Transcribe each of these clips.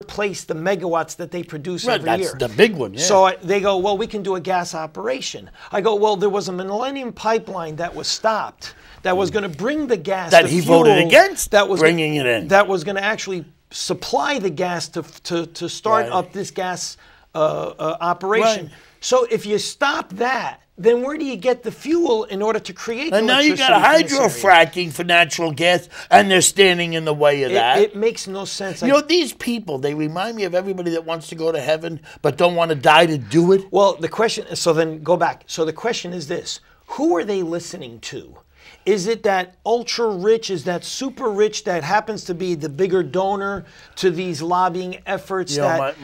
replace the megawatts that they produce every year. That's the big one, yeah. So they go, well, we can do a gas operation. I go, well, there was a Millennium Pipeline that was stopped that was going to bring the gas. That he voted against bringing it in. That was going to actually supply the gas to start up this gas operation. Right. So if you stop that, then where do you get the fuel in order to create and now you got hydrofracking for natural gas, and they're standing in the way of that. It makes no sense. You know, these people, they remind me of everybody that wants to go to heaven but don't want to die to do it. Well, the question, so then go back. So the question is this: who are they listening to? Is it that ultra rich, is that super rich that happens to be the bigger donor to these lobbying efforts? You know,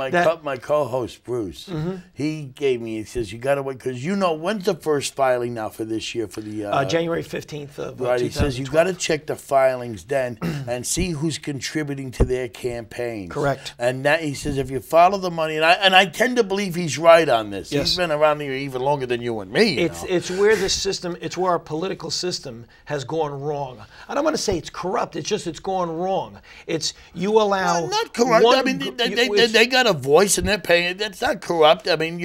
my co-host, Bruce, he gave me, he says, you got to wait, because you know, when's the first filing now for this year for the... January 15th of Right, he says you got to check the filings then and see who's contributing to their campaigns. Correct. And that, he says, if you follow the money, and I tend to believe he's right on this. Yes. He's been around here even longer than you and me. It's where the system, it's where our political system has gone wrong. I don't want to say it's corrupt. It's just it's gone wrong. It's you allow not corrupt. I mean, they got a voice and they're paying it. That's not corrupt. I mean,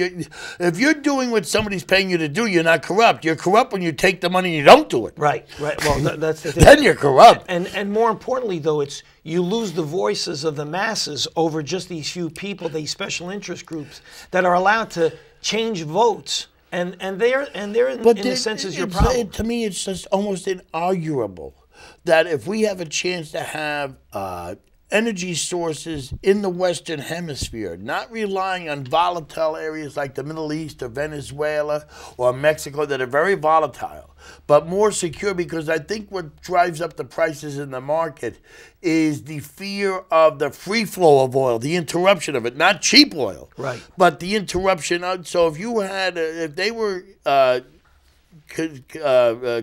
if you're doing what somebody's paying you to do, you're not corrupt. You're corrupt when you take the money and you don't do it. Right. Well, that's the thing. Then you're corrupt. And more importantly, though, it's you lose the voices of the masses over just these few people, these special interest groups that are allowed to change votes. And they're in a sense is your problem. To me, it's just almost inarguable that if we have a chance to have energy sources in the Western Hemisphere, not relying on volatile areas like the Middle East or Venezuela or Mexico that are very volatile, but more secure, because I think what drives up the prices in the market is the fear of the free flow of oil, the interruption of it, not cheap oil, right? But the interruption of, so if you had, if they were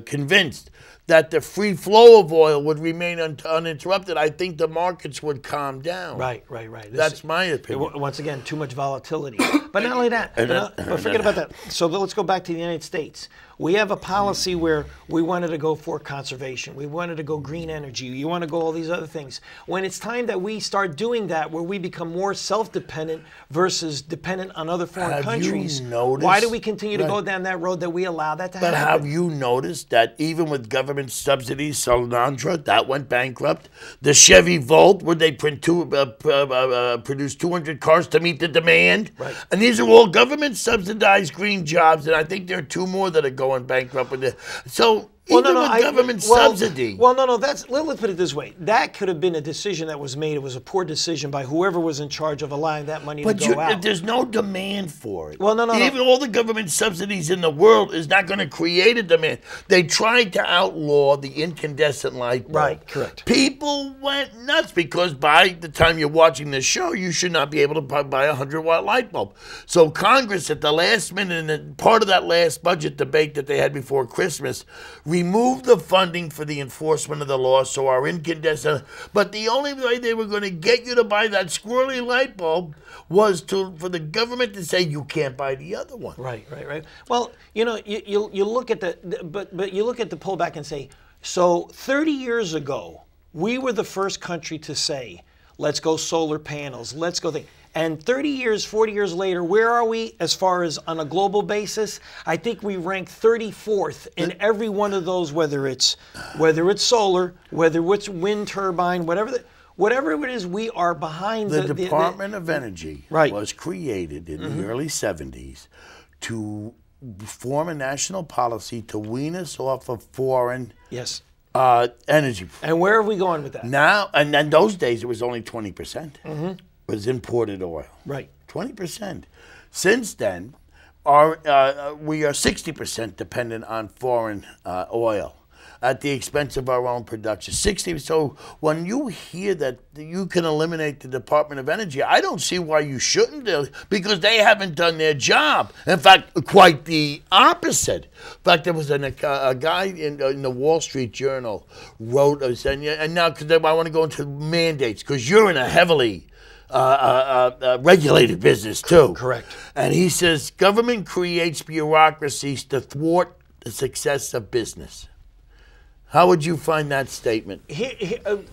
convinced that the free flow of oil would remain uninterrupted, I think the markets would calm down. Right. That's my opinion. Once again, too much volatility. But not only that, but forget about that. So let's go back to the United States. We have a policy where we wanted to go for conservation. We wanted to go green energy. You want to go all these other things. When it's time that we start doing that, where we become more self-dependent versus dependent on other foreign countries, why do we continue to go down that road that we allow that to happen? But have you noticed that even with government subsidies, Solandra, that went bankrupt? The Chevy Volt, where they produce 200 cars to meet the demand? Right. And these are all government subsidized green jobs, and I think there are two more that are going bankrupt with it. So government subsidy. Well, no, let's put it this way. That could have been a decision that was made. It was a poor decision by whoever was in charge of allowing that money to go out. But there's no demand for it. Well, no. Even all the government subsidies in the world is not going to create a demand. They tried to outlaw the incandescent light bulb. Right, correct. People went nuts because by the time you're watching this show, you should not be able to buy a 100-watt light bulb. So Congress, at the last minute, and part of that last budget debate that they had before Christmas, removed the funding for the enforcement of the law, so our incandescent. But the only way they were going to get you to buy that squirrely light bulb was for the government to say you can't buy the other one. Right. Well, you look at but you look at the pullback and say, so 30 years ago, we were the first country to say, let's go solar panels, let's go think. And 30 years, 40 years later, where are we as far as on a global basis? I think we rank 34th in every one of those, whether it's solar, whether it's wind turbine, whatever it is, we are behind the Department of Energy was created in the early 70s to form a national policy to wean us off of foreign energy. And where are we going with that? Now, and in those days, it was only 20%. Was imported oil. Right. 20%. Since then, we are 60% dependent on foreign oil at the expense of our own production. 60. So when you hear that you can eliminate the Department of Energy, I don't see why you shouldn't do, because they haven't done their job. In fact, quite the opposite. In fact, there was a guy in the Wall Street Journal wrote, and now because I want to go into mandates, because you're in a heavily regulated business too. Correct. And he says government creates bureaucracies to thwart the success of business. How would you find that statement?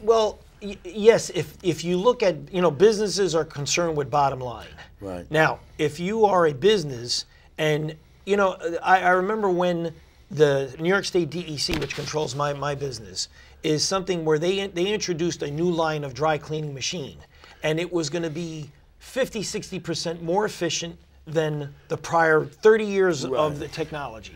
Well, yes, if you look at, businesses are concerned with bottom line. Right. Now, if you are a business, and, I remember when the New York State DEC, which controls my business, is something where they introduced a new line of dry cleaning machine, and it was going to be 50-60% more efficient than the prior 30 years of the technology.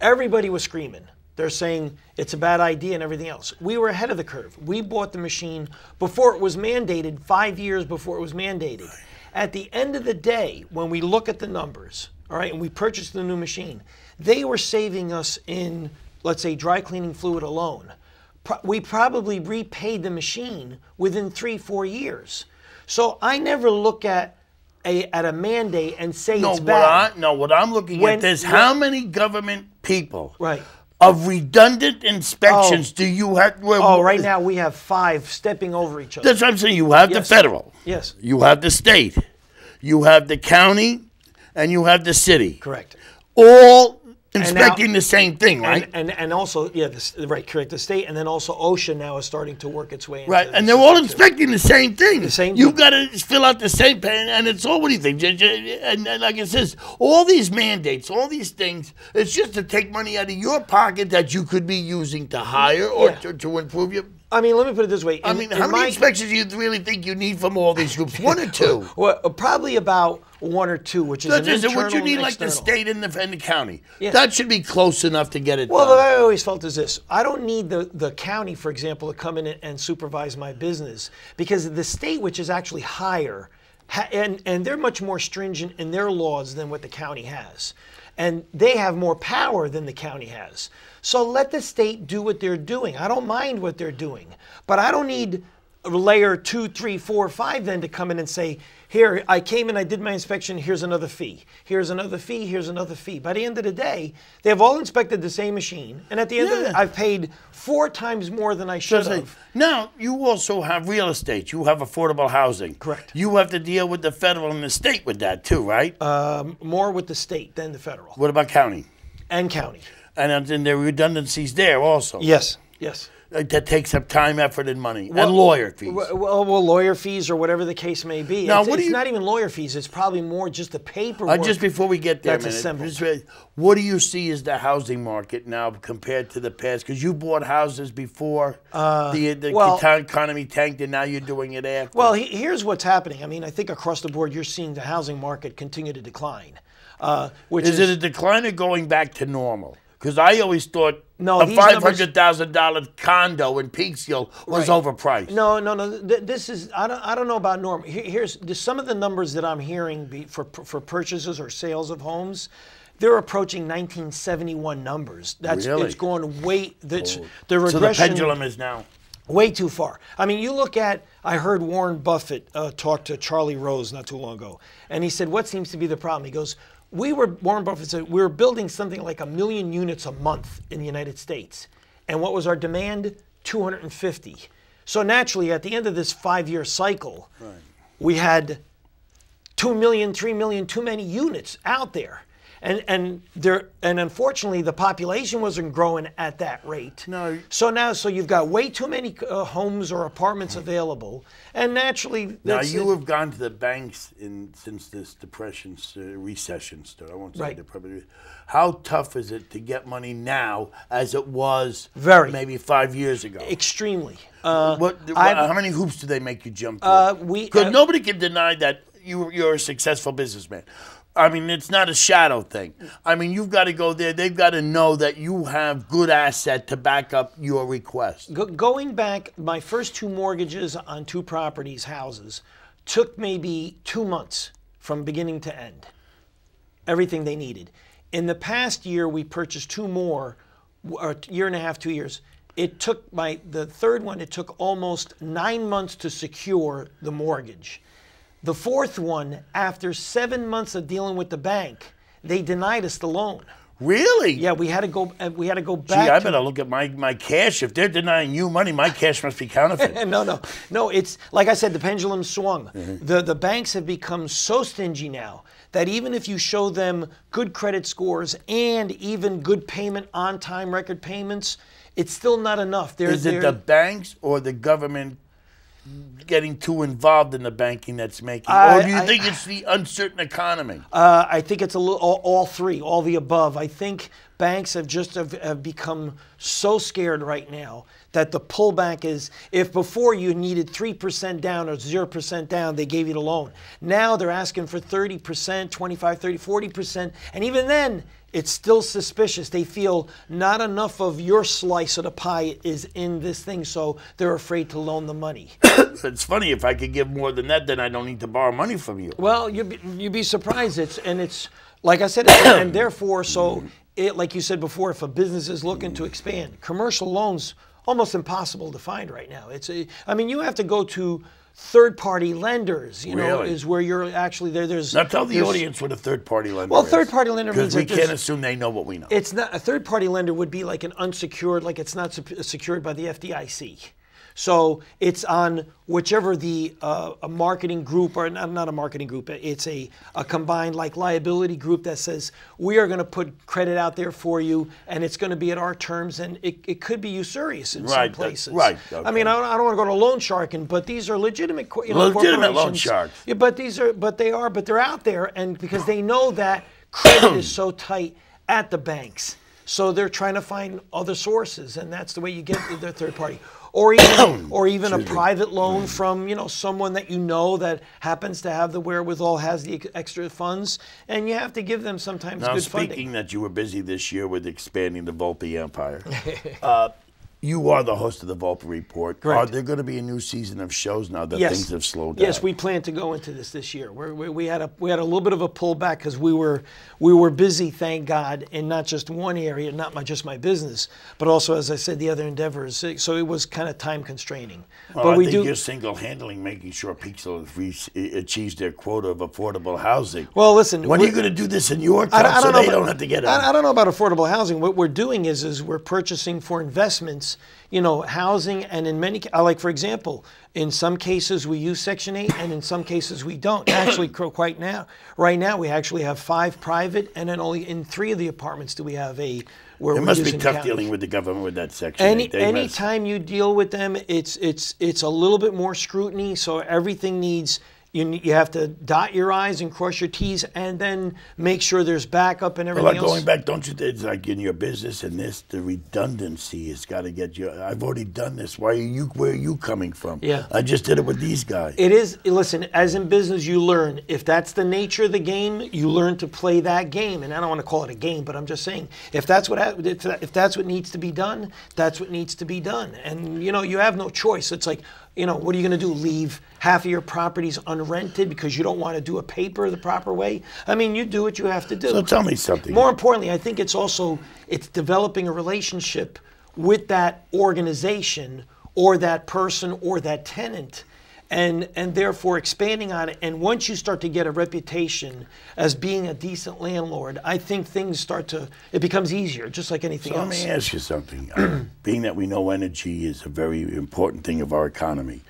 Everybody was screaming. They're saying it's a bad idea and everything else. We were ahead of the curve. We bought the machine before it was mandated, 5 years before it was mandated. At the end of the day, when we look at the numbers, all right, and we purchased the new machine, they were saving us in, let's say, dry cleaning fluid alone. We probably repaid the machine within 3-4 years. So I never look at a mandate and say it's bad. What I'm looking at is how many government people right. of redundant inspections do you have? Right now we have 5 stepping over each other. That's what I'm saying. You have the federal. Yes. You have the state. You have the county, and you have the city. Correct. All inspecting the same thing, right? And also, correct. The state, and then also OSHA now is starting to work its way into right, and they're all inspecting the same thing. The same You've got to fill out the same pen, and it's all, what do you think? And like it says, all these mandates, all these things, it's just to take money out of your pocket that you could be using to hire or to improve your... I mean, let me put it this way. How many inspections do you really think you need from all these groups? 1 or 2? Well, probably about 1 or 2, which is an internal what you need, and like the state and the county. Yeah. That should be close enough to get it done. Well, what I always felt is this. I don't need the county, for example, to come in and supervise my business, because the state, which is actually higher, and they're much more stringent in their laws than what the county has. And they have more power than the county has. So let the state do what they're doing. I don't mind what they're doing. But I don't need layer 2, 3, 4, 5 then to come in and say, here, I came in, I did my inspection, here's another fee. Here's another fee, here's another fee. By the end of the day, they've all inspected the same machine. And at the end of the day, I've paid 4 times more than I should have. Now, you also have real estate. You have affordable housing. Correct. You have to deal with the federal and the state with that too, right? More with the state than the federal. What about county? And county. And there are redundancies there also. Yes, yes. That takes up time, effort, and money, and lawyer fees. Well, lawyer fees or whatever the case may be. Now, it's not even lawyer fees. It's probably more just the paperwork. Just before we get there, what do you see as the housing market now compared to the past? Because you bought houses before the economy tanked, and now you're doing it after. Well, here's what's happening. I mean, I think across the board, you're seeing the housing market continue to decline. Is it a decline or going back to normal? Because I always thought a $500,000 condo in Peekskill was overpriced. No. This is I don't know about normal. Here's some of the numbers that I'm hearing for purchases or sales of homes. They're approaching 1971 numbers. It's going way. The regression. So the pendulum is now way too far. I mean, you look at. I heard Warren Buffett talk to Charlie Rose not too long ago, and he said, "What seems to be the problem?" He goes, Warren Buffett said, we were building something like 1 million units a month in the United States. And what was our demand? 250. So naturally, at the end of this 5-year cycle, we had 2 million, 3 million, too many units out there. And unfortunately, the population wasn't growing at that rate. No. So you've got way too many homes or apartments available, and naturally. Now you have gone to the banks since this recession started. I won't say the probably. How tough is it to get money now, as it was maybe 5 years ago? Extremely. How many hoops do they make you jump through? Because nobody can deny that you're a successful businessman. I mean, it's not a shadow thing. I mean, you've got to go there. They've got to know that you have good asset to back up your request. Going back, my first 2 mortgages on 2 properties, houses, took maybe 2 months from beginning to end. Everything they needed. In the past year, we purchased 2 more, or year and a half, 2 years. It took the third one, it took almost 9 months to secure the mortgage. The 4th one, after 7 months of dealing with the bank, they denied us the loan. Really? Yeah, we had to go back. Gee, I better look at my cash. If they're denying you money, my cash must be counterfeit. No. It's like I said, the pendulum swung. The banks have become so stingy now that even if you show them good credit scores and even good payment on-time record payments, it's still not enough. Is it the banks or the government getting too involved in the banking that's making, or do you think it's the uncertain economy? I think it's a little all three, all the above. I think banks have become so scared right now that the pullback is, if before you needed 3% down or 0% down, they gave you the loan. Now they're asking for 30%, 25, 30, 40%, and even then, it's still suspicious. They feel not enough of your slice of the pie is in this thing, so they're afraid to loan the money. It's funny, if I could give more than that, then I don't need to borrow money from you. Well, you'd be surprised. It's like I said, and therefore, so like you said before, if a business is looking to expand, commercial loans almost impossible to find right now. I mean, you have to go to third-party lenders, Really? is where you're actually there. Now tell the audience what a third-party lender is. Well, third-party lender means because we can't assume they know what we know. It's not a third-party lender would be like an unsecured, like it's not secured by the FDIC. So it's on whichever a marketing group, or not a marketing group, it's a combined like liability group that says, we are going to put credit out there for you, and it's going to be at our terms, and it could be usurious in some places. Right. Okay. I mean, I don't want to go to loan sharking, but these are legitimate legitimate loan sharks. Yeah, but they're out there, and because they know that credit is so tight at the banks. So they're trying to find other sources, and that's the way you get the third party. Or even a private loan from someone that that happens to have the wherewithal, has the extra funds, and you have to give them sometimes good funding. Now, speaking that you were busy this year with expanding the Volpe empire, you are the host of the Volpe Report. Correct. Are there going to be a new season of shows now that things have slowed down? Yes, we plan to go into this year. We had a little bit of a pullback because we were busy, thank God, in not just one area, not just my business, but also, as I said, the other endeavors. So it was kind of time constraining. Well, but I think you're single-handedly making sure Peaksville achieves their quota of affordable housing. Well, listen. When are you going to do this in your town so they don't have to get out? I don't know about affordable housing. What we're doing is we're purchasing for investments, housing, and in many, like for example, in some cases we use Section 8, and in some cases we don't. Actually, right now we actually have 5 private, and then only in 3 of the apartments do we have where it we're must be using tough county. dealing with the government with that Section 8. Anytime you deal with them, it's a little bit more scrutiny. So everything needs. You have to dot your I's and cross your T's, and then make sure there's backup and everything else. Going back, don't you think it's like in your business and the redundancy has got to get you. I've already done this. Where are you coming from? Yeah. I just did it with these guys. It is, listen, as in business, you learn. If that's the nature of the game, you learn to play that game. And I don't want to call it a game, but I'm just saying, if that's what needs to be done, that's what needs to be done. And, you have no choice. It's like, what are you going to do? Leave half of your properties unrented because you don't want to do a paper the proper way? I mean, you do what you have to do. So tell me something. More importantly, I think it's developing a relationship with that organization or that person or that tenant, and therefore expanding on it. And once you start to get a reputation as being a decent landlord, I think it becomes easier, just like anything else. Let me ask you something. Being that we know energy is a very important thing of our economy,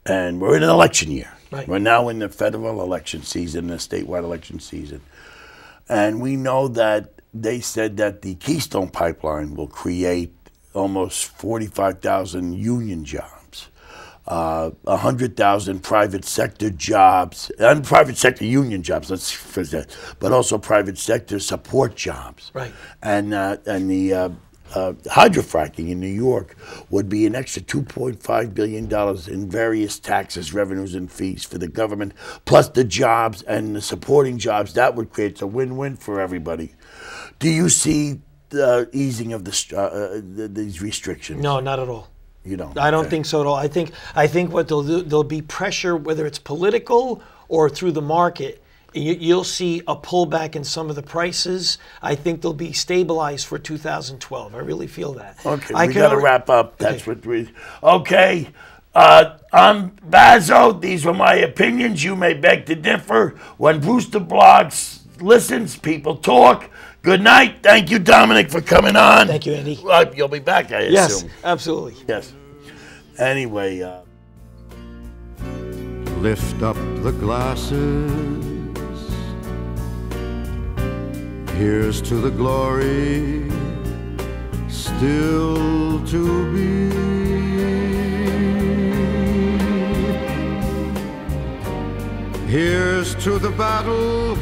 and we're in an election year. Right. We're now in the federal election season, the statewide election season. And we know that they said that the Keystone Pipeline will create almost 45,000 union jobs. 100,000 private sector jobs, and private sector union jobs, let's phrase that, but also private sector support jobs. Right. And the hydrofracking in New York would be an extra $2.5 billion in various taxes, revenues, and fees for the government, plus the jobs and the supporting jobs. That would create a win-win for everybody. Do you see the easing of these restrictions? No, not at all. You don't? I don't think so at all. I think what they'll do, there'll be pressure, whether it's political or through the market. You'll see a pullback in some of the prices. I think they'll be stabilized for 2012. I really feel that. Okay, we got to wrap up. That's what we... Okay, I'm Bazzo. These were my opinions. You may beg to differ. When Brewster Blogs listens, people talk. Good night. Thank you, Dominic, for coming on. Thank you, Andy. You'll be back, I assume. Yes, absolutely. Yes. Anyway... Lift up the glasses. Here's to the glory still to be. Here's to the battle